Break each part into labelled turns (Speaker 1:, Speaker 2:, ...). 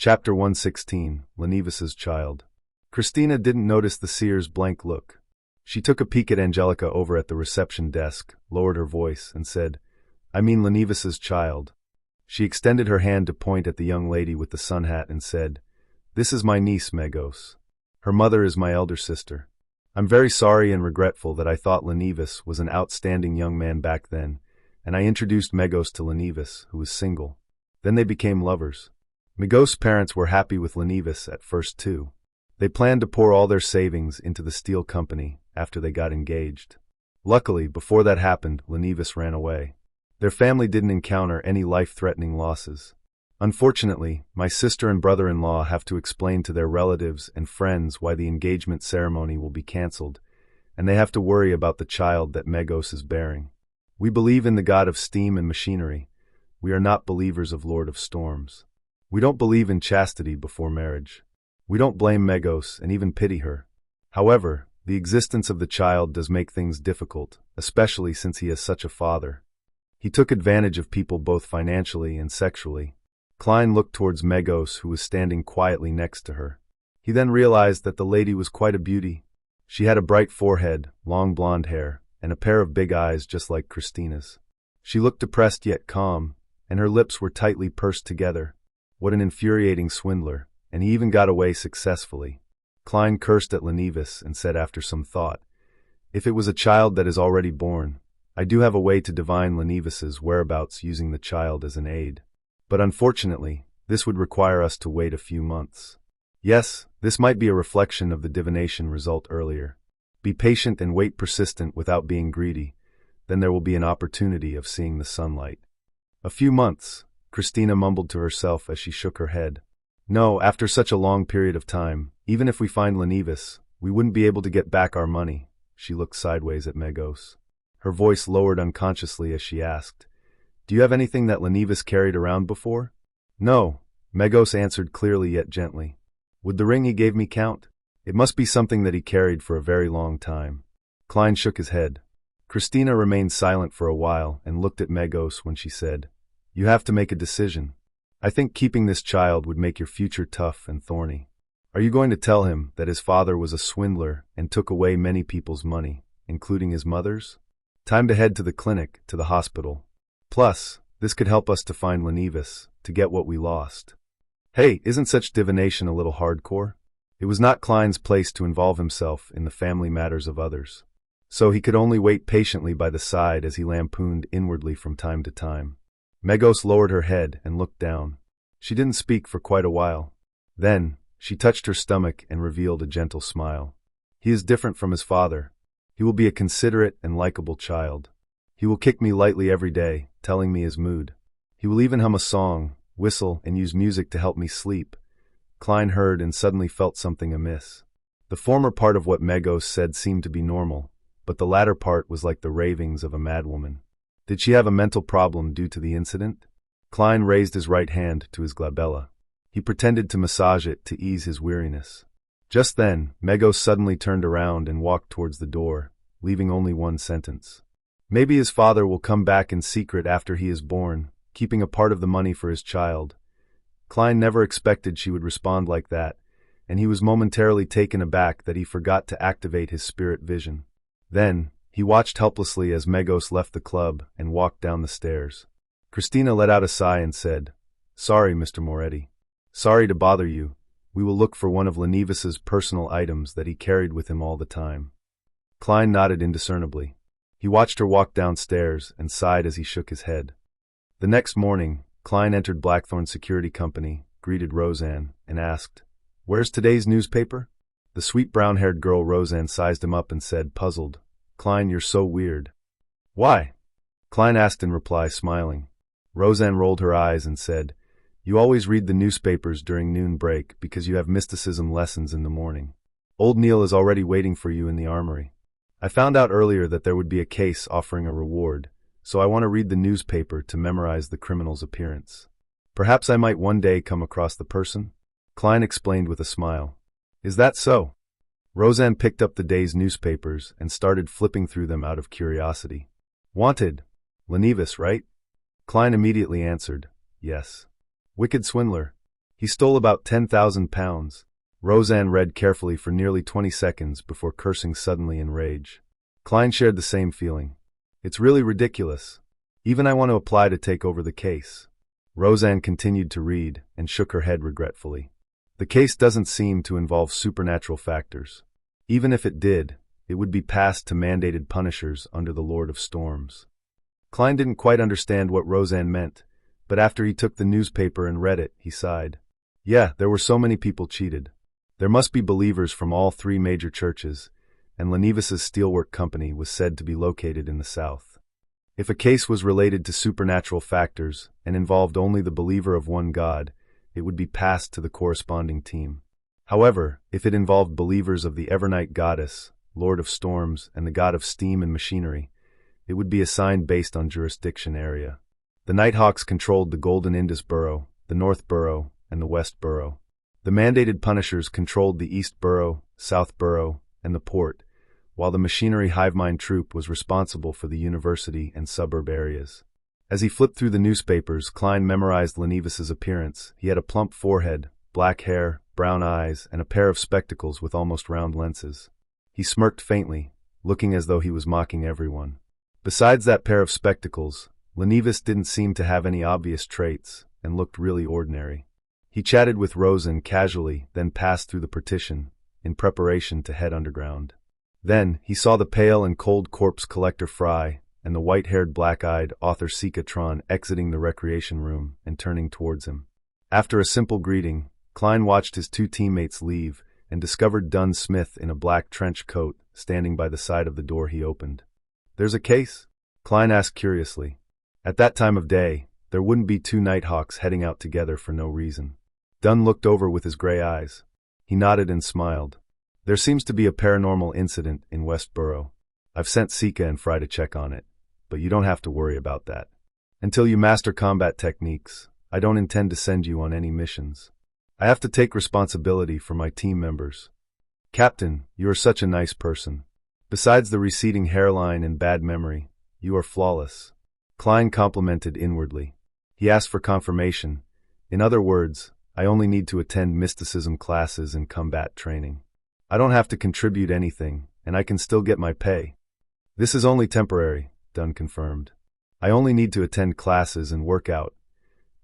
Speaker 1: Chapter 116, Lanevus's Child. Christina didn't notice the seer's blank look. She took a peek at Angelica over at the reception desk, lowered her voice, and said, "I mean Lanevus's child." She extended her hand to point at the young lady with the sun hat and said, "This is my niece, Megos. Her mother is my elder sister. I'm very sorry and regretful that I thought Lanevus was an outstanding young man back then, and I introduced Megos to Lanevus, who was single. Then they became lovers. Megos' parents were happy with Lanevus at first too. They planned to pour all their savings into the steel company after they got engaged. Luckily, before that happened, Lanevus ran away. Their family didn't encounter any life-threatening losses. Unfortunately, my sister and brother-in-law have to explain to their relatives and friends why the engagement ceremony will be cancelled, and they have to worry about the child that Megos is bearing. We believe in the God of steam and machinery. We are not believers of Lord of Storms. We don't believe in chastity before marriage. We don't blame Megos and even pity her. However, the existence of the child does make things difficult, especially since he has such a father. He took advantage of people both financially and sexually." Klein looked towards Megos, who was standing quietly next to her. He then realized that the lady was quite a beauty. She had a bright forehead, long blonde hair, and a pair of big eyes just like Christina's. She looked depressed yet calm, and her lips were tightly pursed together. What an infuriating swindler, and he even got away successfully. Klein cursed at Lanevus and said after some thought, "If it was a child that is already born, I do have a way to divine Lanevus's whereabouts using the child as an aid. But unfortunately, this would require us to wait a few months. Yes, this might be a reflection of the divination result earlier. Be patient and wait persistent without being greedy, then there will be an opportunity of seeing the sunlight." "A few months," Christina mumbled to herself as she shook her head. "No, after such a long period of time, even if we find Lanevus, we wouldn't be able to get back our money." She looked sideways at Megos. Her voice lowered unconsciously as she asked, "Do you have anything that Lanevus carried around before?" "No," Megos answered clearly yet gently. "Would the ring he gave me count? It must be something that he carried for a very long time." Klein shook his head. Christina remained silent for a while and looked at Megos when she said, "You have to make a decision. I think keeping this child would make your future tough and thorny. Are you going to tell him that his father was a swindler and took away many people's money, including his mother's? Time to head to the clinic, to the hospital. Plus, this could help us to find Lanevus, to get what we lost." Hey, isn't such divination a little hardcore? It was not Klein's place to involve himself in the family matters of others. So he could only wait patiently by the side as he lampooned inwardly from time to time. Megos lowered her head and looked down. She didn't speak for quite a while. Then, she touched her stomach and revealed a gentle smile. "He is different from his father. He will be a considerate and likable child. He will kick me lightly every day, telling me his mood. He will even hum a song, whistle, and use music to help me sleep." Klein heard and suddenly felt something amiss. The former part of what Megos said seemed to be normal, but the latter part was like the ravings of a madwoman. Did she have a mental problem due to the incident? Klein raised his right hand to his glabella. He pretended to massage it to ease his weariness. Just then, Megos suddenly turned around and walked towards the door, leaving only one sentence. "Maybe his father will come back in secret after he is born, keeping a part of the money for his child." Klein never expected she would respond like that, and he was momentarily taken aback that he forgot to activate his spirit vision. Then, he watched helplessly as Megos left the club and walked down the stairs. Christina let out a sigh and said, "Sorry, Mr. Moretti. Sorry to bother you. We will look for one of Lanevus's personal items that he carried with him all the time." Klein nodded indiscernibly. He watched her walk downstairs and sighed as he shook his head. The next morning, Klein entered Blackthorn Security Company, greeted Roseanne, and asked, "Where's today's newspaper?" The sweet brown-haired girl Roseanne sized him up and said, puzzled, "Klein, you're so weird." "Why?" Klein asked in reply, smiling. Roseanne rolled her eyes and said, "You always read the newspapers during noon break because you have mysticism lessons in the morning. Old Neil is already waiting for you in the armory. I found out earlier that there would be a case offering a reward, so I want to read the newspaper to memorize the criminal's appearance. Perhaps I might one day come across the person?" Klein explained with a smile. "Is that so?" Roseanne picked up the day's newspapers and started flipping through them out of curiosity. "Wanted. Lanevus, right?" Klein immediately answered, "Yes." "Wicked swindler. He stole about 10,000 pounds. Roseanne read carefully for nearly 20 seconds before cursing suddenly in rage. Klein shared the same feeling. It's really ridiculous. Even I want to apply to take over the case. Roseanne continued to read and shook her head regretfully. The case doesn't seem to involve supernatural factors. Even if it did, it would be passed to mandated punishers under the Lord of Storms. Klein didn't quite understand what Roseanne meant, but after he took the newspaper and read it, he sighed. Yeah, there were so many people cheated. There must be believers from all 3 major churches, and Lanevus's steelwork company was said to be located in the south. If a case was related to supernatural factors and involved only the believer of one God, it would be passed to the corresponding team. However, if it involved believers of the Evernight Goddess, Lord of Storms, and the God of Steam and Machinery, it would be assigned based on jurisdiction area. The Nighthawks controlled the Golden Indus Borough, the North Borough, and the West Borough. The mandated punishers controlled the East Borough, South Borough, and the port, while the Machinery Hivemind Troop was responsible for the university and suburb areas. As he flipped through the newspapers, Klein memorized Lanevus's appearance. He had a plump forehead, black hair, brown eyes, and a pair of spectacles with almost round lenses. He smirked faintly, looking as though he was mocking everyone. Besides that pair of spectacles, Lanevus didn't seem to have any obvious traits and looked really ordinary. He chatted with Rosen casually, then passed through the partition, in preparation to head underground. Then, he saw the pale and cold corpse collector Fry and the white-haired black-eyed author Sikatron exiting the recreation room and turning towards him. After a simple greeting, Klein watched his 2 teammates leave and discovered Dunn Smith in a black trench coat standing by the side of the door he opened. "There's a case?" Klein asked curiously. At that time of day, there wouldn't be 2 Nighthawks heading out together for no reason. Dunn looked over with his gray eyes. He nodded and smiled. "There seems to be a paranormal incident in West Borough. I've sent Sika and Fry to check on it, but you don't have to worry about that. Until you master combat techniques, I don't intend to send you on any missions. I have to take responsibility for my team members. Captain, you are such a nice person. Besides the receding hairline and bad memory, you are flawless." Klein complimented inwardly. He asked for confirmation. In other words, I only need to attend mysticism classes and combat training. I don't have to contribute anything, and I can still get my pay. "This is only temporary," Dunn confirmed. "I only need to attend classes and work out,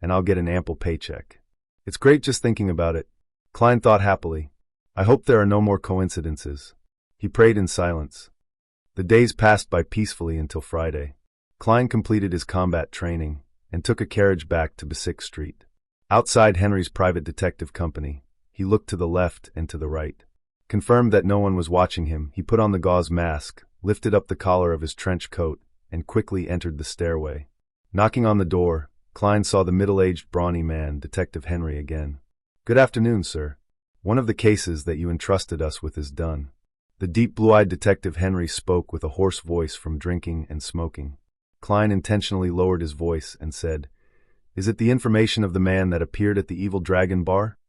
Speaker 1: and I'll get an ample paycheck." "It's great just thinking about it," Klein thought happily. "I hope there are no more coincidences." He prayed in silence. The days passed by peacefully until Friday. Klein completed his combat training and took a carriage back to Basic Street. Outside Henry's private detective company, he looked to the left and to the right. Confirmed that no one was watching him, he put on the gauze mask, lifted up the collar of his trench coat, and quickly entered the stairway. Knocking on the door, Klein saw the middle-aged, brawny man, Detective Henry, again. "Good afternoon, sir. One of the cases that you entrusted us with is done." The deep blue-eyed Detective Henry spoke with a hoarse voice from drinking and smoking. Klein intentionally lowered his voice and said, "Is it the information of the man that appeared at the Evil Dragon bar?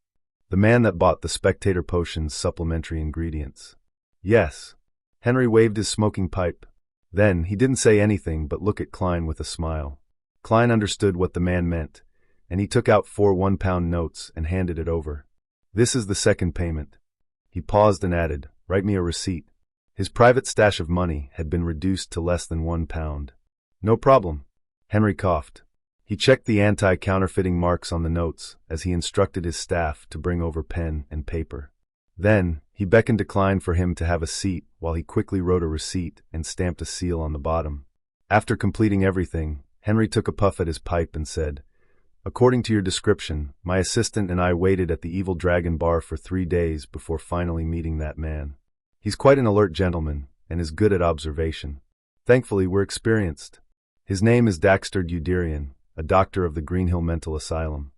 Speaker 1: The man that bought the Spectator Potion's supplementary ingredients?" "Yes." Henry waved his smoking pipe. Then, he didn't say anything but look at Klein with a smile. Klein understood what the man meant, and he took out 4 one-pound notes and handed it over. "This is the second payment." He paused and added, "Write me a receipt." His private stash of money had been reduced to less than £1. "No problem." Henry coughed. He checked the anti-counterfeiting marks on the notes as he instructed his staff to bring over pen and paper. Then, he beckoned to Klein for him to have a seat while he quickly wrote a receipt and stamped a seal on the bottom. After completing everything, Henry took a puff at his pipe and said, "According to your description, my assistant and I waited at the Evil Dragon bar for 3 days before finally meeting that man. He's quite an alert gentleman and is good at observation. Thankfully, we're experienced. His name is Daxter Udirian, a doctor of the Greenhill Mental Asylum.